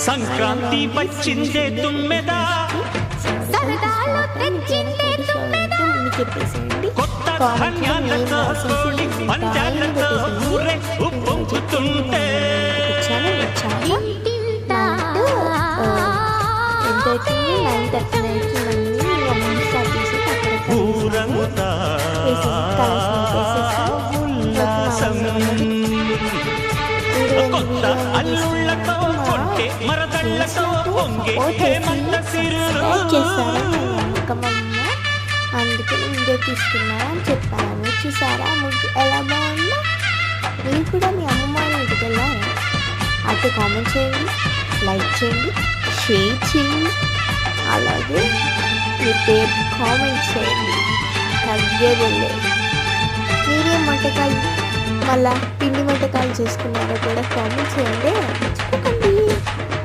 సంక్రాంతి వచ్చిందే తుమ్మెదా, సరదాలు తెచ్చిందే తుమ్మెదా, చెప్పేసేయండి. కొత్త ధాన్యాలతో కోడి పందాలతో ఊరే ఉప్పొంగుతుంటే ఇంటింటా ఊరంతా ఉల్లాసం. కొత్త అల్లుళ్ళతో కొంటే మరదళ్ళతో పొంగే హేమంత సిరులు. అందుకే వీడియో తీసుకున్నా అని చెప్పాను. చూసారా ముగ్గు ఎలా బాగుందో? మీరు కూడా మీ అమ్మమ్మ వాళ్ళ ఇంటికి వెళ్ళారా? అయితే కామెంట్ చేయండి, లైక్ చేయండి, షేర్ చేయండి, అలాగే మీ పేరు కామెంట్ చేయండి. తగ్గేది లేదు. మీరేం వంటకాలు మళ్ళా పిండి వంటకాలు చేసుకున్నారో కూడా కామెంట్ చేయండి.